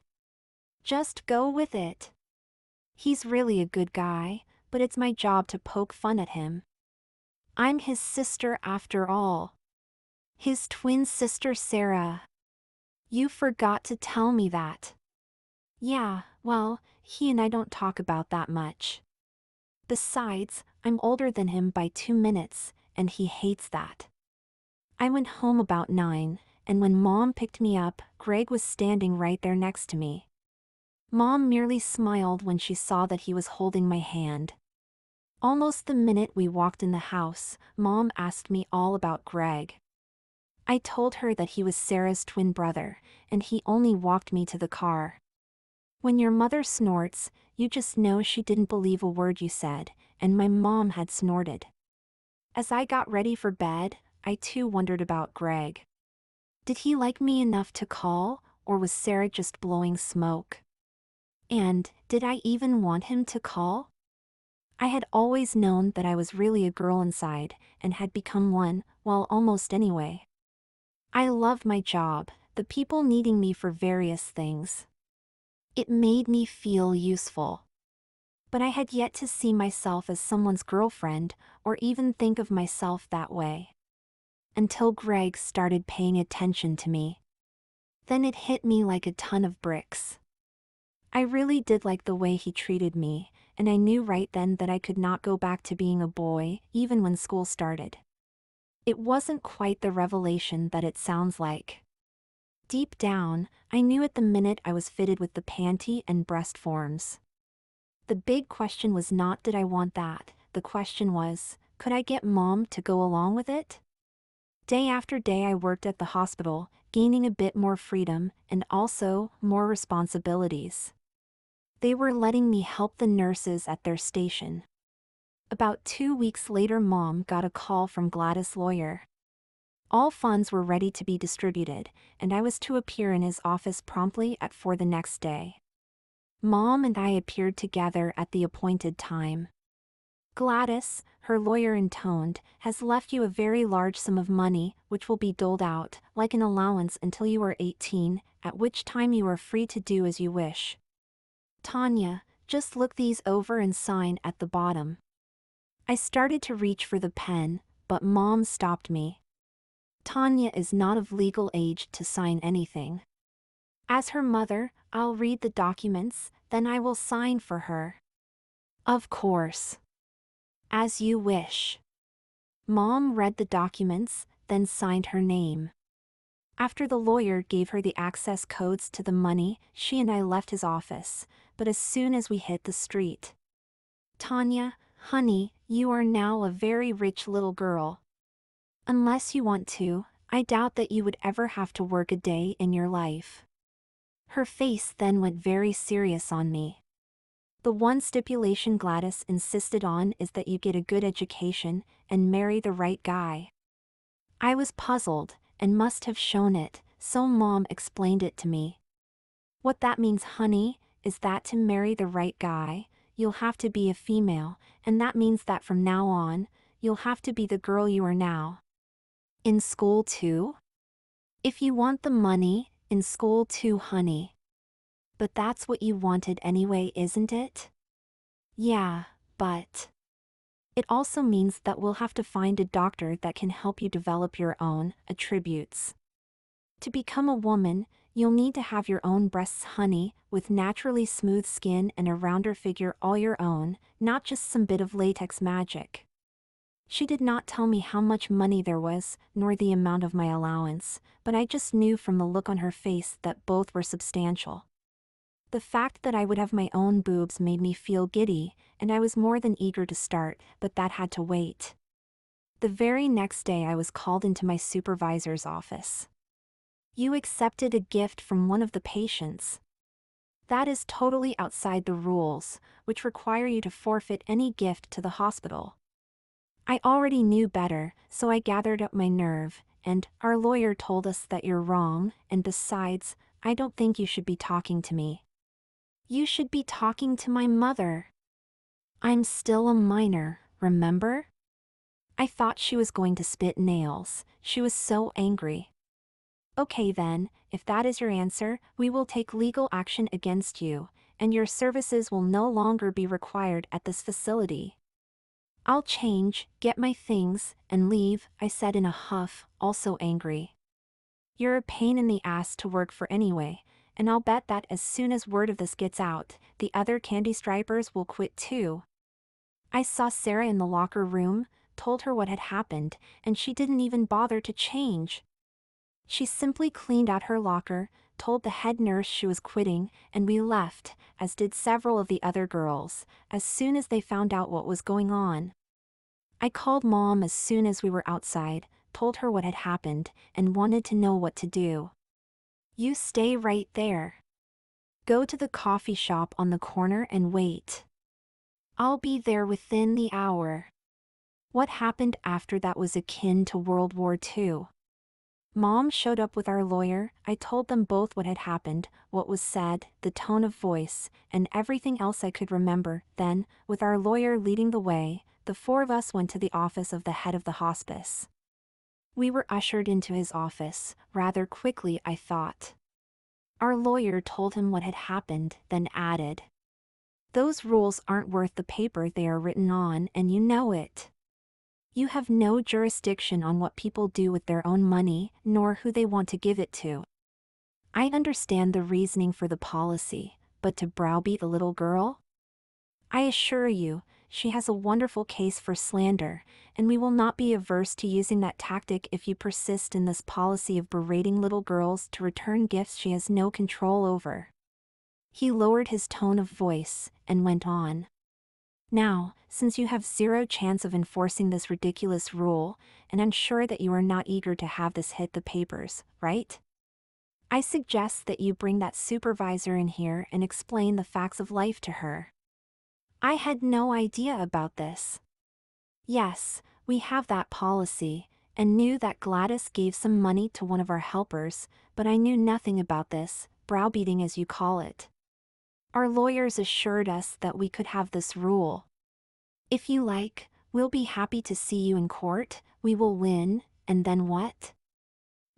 Just go with it. He's really a good guy, but it's my job to poke fun at him. I'm his sister after all. His twin sister Sarah. You forgot to tell me that." "Yeah, well, he and I don't talk about that much. Besides, I'm older than him by 2 minutes, and he hates that." I went home about 9, and when Mom picked me up, Greg was standing right there next to me. Mom merely smiled when she saw that he was holding my hand. Almost the minute we walked in the house, Mom asked me all about Greg. I told her that he was Sarah's twin brother, and he only walked me to the car. When your mother snorts, you just know she didn't believe a word you said, and my mom had snorted. As I got ready for bed, I too wondered about Greg. Did he like me enough to call, or was Sarah just blowing smoke? And did I even want him to call? I had always known that I was really a girl inside, and had become one, well, almost anyway. I loved my job, the people needing me for various things. It made me feel useful. But I had yet to see myself as someone's girlfriend, or even think of myself that way. Until Greg started paying attention to me. Then it hit me like a ton of bricks. I really did like the way he treated me, and I knew right then that I could not go back to being a boy, even when school started. It wasn't quite the revelation that it sounds like. Deep down, I knew at the minute I was fitted with the panty and breast forms. The big question was not did I want that, the question was, could I get Mom to go along with it? Day after day I worked at the hospital, gaining a bit more freedom, and also, more responsibilities. They were letting me help the nurses at their station. About 2 weeks later Mom got a call from Gladys' lawyer. All funds were ready to be distributed, and I was to appear in his office promptly at 4 the next day. Mom and I appeared together at the appointed time. Gladys, her lawyer intoned, has left you a very large sum of money, which will be doled out, like an allowance until you are 18, at which time you are free to do as you wish. Tanya, just look these over and sign at the bottom. I started to reach for the pen, but Mom stopped me. Tanya is not of legal age to sign anything. As her mother, I'll read the documents, then I will sign for her. Of course. As you wish. Mom read the documents, then signed her name. After the lawyer gave her the access codes to the money, she and I left his office, but as soon as we hit the street. Tanya, honey, you are now a very rich little girl. Unless you want to, I doubt that you would ever have to work a day in your life. Her face then went very serious on me. The one stipulation Gladys insisted on is that you get a good education and marry the right guy. I was puzzled, and must have shown it, so Mom explained it to me. What that means, honey, is that to marry the right guy, you'll have to be a female, and that means that from now on, you'll have to be the girl you are now. In school too? If you want the money, in school too, honey. But that's what you wanted anyway, isn't it? Yeah, but... It also means that we'll have to find a doctor that can help you develop your own attributes. To become a woman, you'll need to have your own breasts, honey, with naturally smooth skin and a rounder figure all your own, not just some bit of latex magic. She did not tell me how much money there was, nor the amount of my allowance, but I just knew from the look on her face that both were substantial. The fact that I would have my own boobs made me feel giddy, and I was more than eager to start, but that had to wait. The very next day I was called into my supervisor's office. You accepted a gift from one of the patients. That is totally outside the rules, which require you to forfeit any gift to the hospital. I already knew better, so I gathered up my nerve, and our lawyer told us that you're wrong, and besides, I don't think you should be talking to me. You should be talking to my mother. I'm still a minor, remember? I thought she was going to spit nails, she was so angry. Okay then, if that is your answer, we will take legal action against you, and your services will no longer be required at this facility. I'll change, get my things, and leave, I said in a huff, also angry. You're a pain in the ass to work for anyway, and I'll bet that as soon as word of this gets out, the other candy stripers will quit too. I saw Sarah in the locker room, told her what had happened, and she didn't even bother to change. She simply cleaned out her locker, told the head nurse she was quitting, and we left, as did several of the other girls, as soon as they found out what was going on. I called Mom as soon as we were outside, told her what had happened, and wanted to know what to do. You stay right there. Go to the coffee shop on the corner and wait. I'll be there within the hour. What happened after that was akin to World War II. Mom showed up with our lawyer. I told them both what had happened, what was said, the tone of voice, and everything else I could remember. Then, with our lawyer leading the way, the four of us went to the office of the head of the hospice. We were ushered into his office, rather quickly I thought. Our lawyer told him what had happened, then added, "Those rules aren't worth the paper they are written on, and you know it. You have no jurisdiction on what people do with their own money, nor who they want to give it to. I understand the reasoning for the policy, but to browbeat a little girl? I assure you, she has a wonderful case for slander, and we will not be averse to using that tactic if you persist in this policy of berating little girls to return gifts she has no control over." He lowered his tone of voice, and went on. "Now, since you have zero chance of enforcing this ridiculous rule, and I'm sure that you are not eager to have this hit the papers, right? I suggest that you bring that supervisor in here and explain the facts of life to her." I had no idea about this. Yes, we have that policy, and knew that Gladys gave some money to one of our helpers, but I knew nothing about this, browbeating as you call it. Our lawyers assured us that we could have this rule. If you like, we'll be happy to see you in court. We will win, and then what?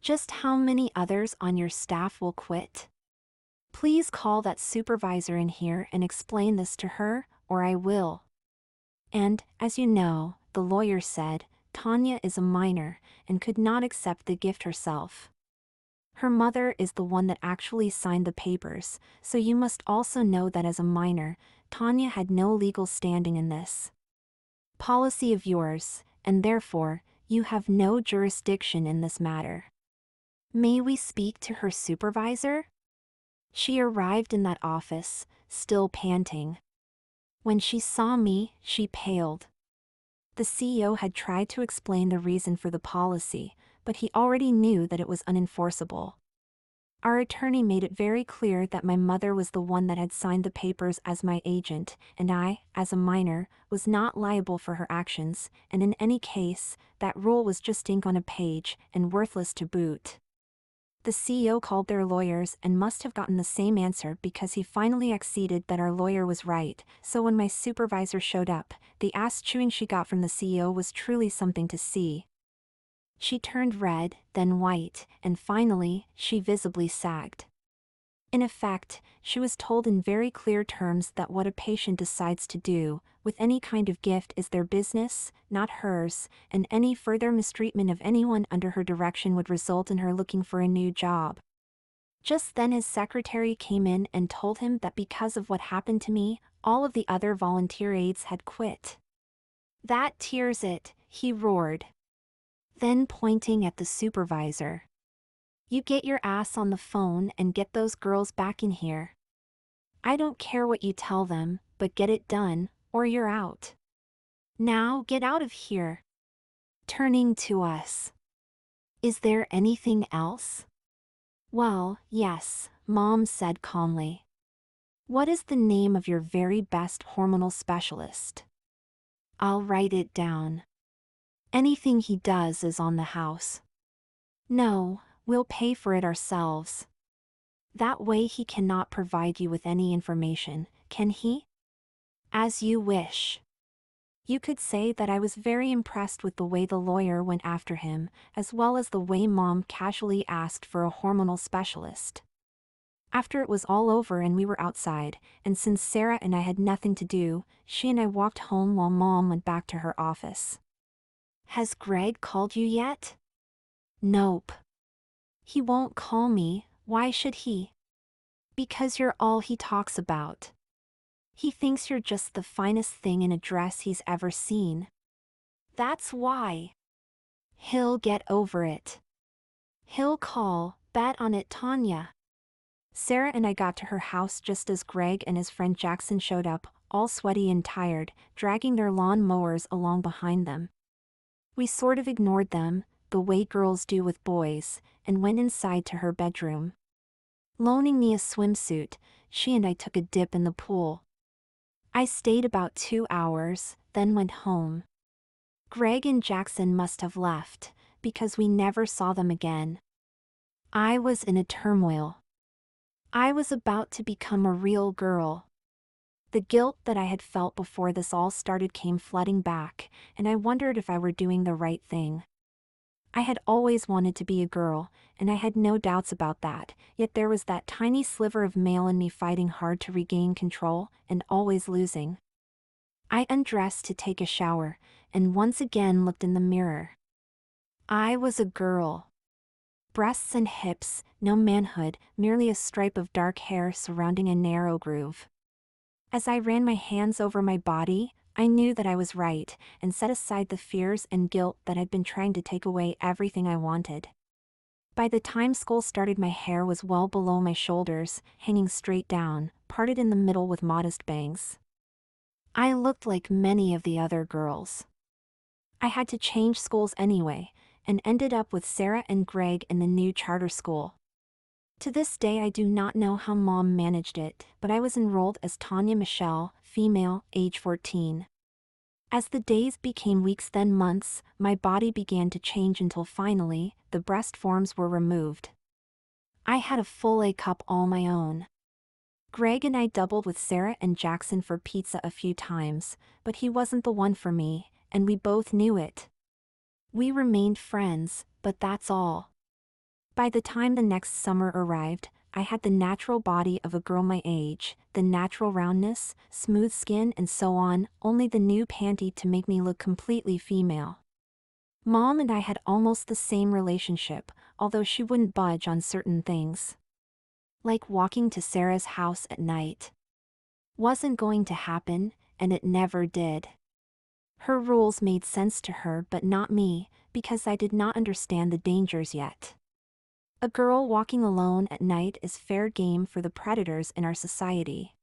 Just how many others on your staff will quit? Please call that supervisor in here and explain this to her, or I will. And, as you know, the lawyer said, Tanya is a minor, and could not accept the gift herself. Her mother is the one that actually signed the papers, so you must also know that as a minor, Tanya had no legal standing in this policy of yours, and therefore, you have no jurisdiction in this matter. May we speak to her supervisor? She arrived in that office, still panting. When she saw me, she paled. The CEO had tried to explain the reason for the policy, but he already knew that it was unenforceable. Our attorney made it very clear that my mother was the one that had signed the papers as my agent, and I, as a minor, was not liable for her actions, and in any case, that rule was just ink on a page, and worthless to boot. The CEO called their lawyers and must have gotten the same answer because he finally acceded that our lawyer was right, so when my supervisor showed up, the ass chewing she got from the CEO was truly something to see. She turned red, then white, and finally, she visibly sagged. In effect, she was told in very clear terms that what a patient decides to do with any kind of gift is their business, not hers, and any further mistreatment of anyone under her direction would result in her looking for a new job. Just then his secretary came in and told him that because of what happened to me, all of the other volunteer aides had quit. "That tears it," he roared. Then pointing at the supervisor, "You get your ass on the phone and get those girls back in here. I don't care what you tell them, but get it done, or you're out. Now get out of here." Turning to us. "Is there anything else?" "Well, yes," Mom said calmly. "What is the name of your very best hormonal specialist?" "I'll write it down." "Anything he does is on the house." "No, we'll pay for it ourselves." "That way he cannot provide you with any information, can he?" "As you wish." You could say that I was very impressed with the way the lawyer went after him, as well as the way Mom casually asked for a hormonal specialist. After it was all over and we were outside, and since Sarah and I had nothing to do, she and I walked home while Mom went back to her office. "Has Greg called you yet?" "Nope." "He won't call me, why should he?" "Because you're all he talks about. He thinks you're just the finest thing in a dress he's ever seen. That's why." "He'll get over it." "He'll call, bet on it, Tanya." Sarah and I got to her house just as Greg and his friend Jackson showed up, all sweaty and tired, dragging their lawn mowers along behind them. We sort of ignored them, the way girls do with boys, and went inside to her bedroom. Loaning me a swimsuit, she and I took a dip in the pool. I stayed about 2 hours, then went home. Greg and Jackson must have left, because we never saw them again. I was in a turmoil. I was about to become a real girl. The guilt that I had felt before this all started came flooding back, and I wondered if I were doing the right thing. I had always wanted to be a girl, and I had no doubts about that, yet there was that tiny sliver of male in me fighting hard to regain control, and always losing. I undressed to take a shower, and once again looked in the mirror. I was a girl. Breasts and hips, no manhood, merely a stripe of dark hair surrounding a narrow groove. As I ran my hands over my body, I knew that I was right, and set aside the fears and guilt that had been trying to take away everything I wanted. By the time school started, my hair was well below my shoulders, hanging straight down, parted in the middle with modest bangs. I looked like many of the other girls. I had to change schools anyway, and ended up with Sarah and Greg in the new charter school. To this day I do not know how Mom managed it, but I was enrolled as Tanya Michelle, female, age 14. As the days became weeks then months, my body began to change until finally, the breast forms were removed. I had a full A cup all my own. Greg and I doubled with Sarah and Jackson for pizza a few times, but he wasn't the one for me, and we both knew it. We remained friends, but that's all. By the time the next summer arrived, I had the natural body of a girl my age, the natural roundness, smooth skin and so on, only the new panty to make me look completely female. Mom and I had almost the same relationship, although she wouldn't budge on certain things. Like walking to Sarah's house at night. Wasn't going to happen, and it never did. Her rules made sense to her but not me, because I did not understand the dangers yet. A girl walking alone at night is fair game for the predators in our society.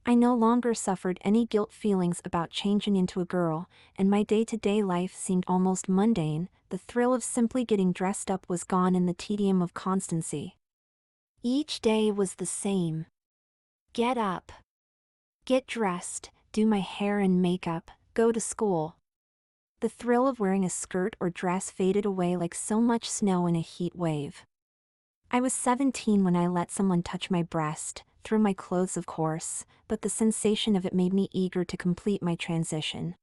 I no longer suffered any guilt feelings about changing into a girl, and my day-to-day life seemed almost mundane. The thrill of simply getting dressed up was gone in the tedium of constancy. Each day was the same. Get up. Get dressed, do my hair and makeup, go to school. The thrill of wearing a skirt or dress faded away like so much snow in a heat wave. I was 17 when I let someone touch my breast, through my clothes of course, but the sensation of it made me eager to complete my transition.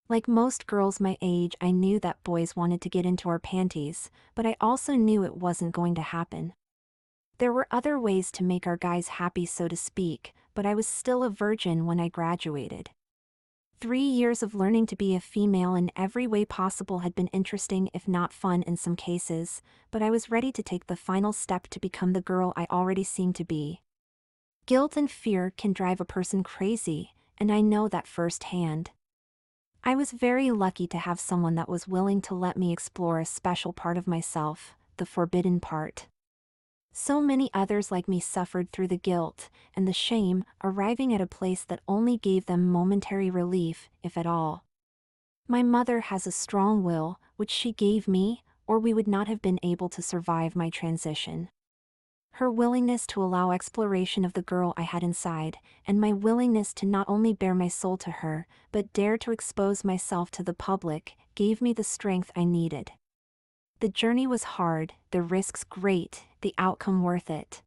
Like most girls my age, I knew that boys wanted to get into our panties, but I also knew it wasn't going to happen. There were other ways to make our guys happy, so to speak, but I was still a virgin when I graduated. 3 years of learning to be a female in every way possible had been interesting if not fun in some cases, but I was ready to take the final step to become the girl I already seemed to be. Guilt and fear can drive a person crazy, and I know that firsthand. I was very lucky to have someone that was willing to let me explore a special part of myself, the forbidden part. So many others like me suffered through the guilt and the shame, arriving at a place that only gave them momentary relief, if at all. My mother has a strong will, which she gave me, or we would not have been able to survive my transition. Her willingness to allow exploration of the girl I had inside, and my willingness to not only bare my soul to her, but dare to expose myself to the public, gave me the strength I needed. The journey was hard, the risks great, the outcome worth it.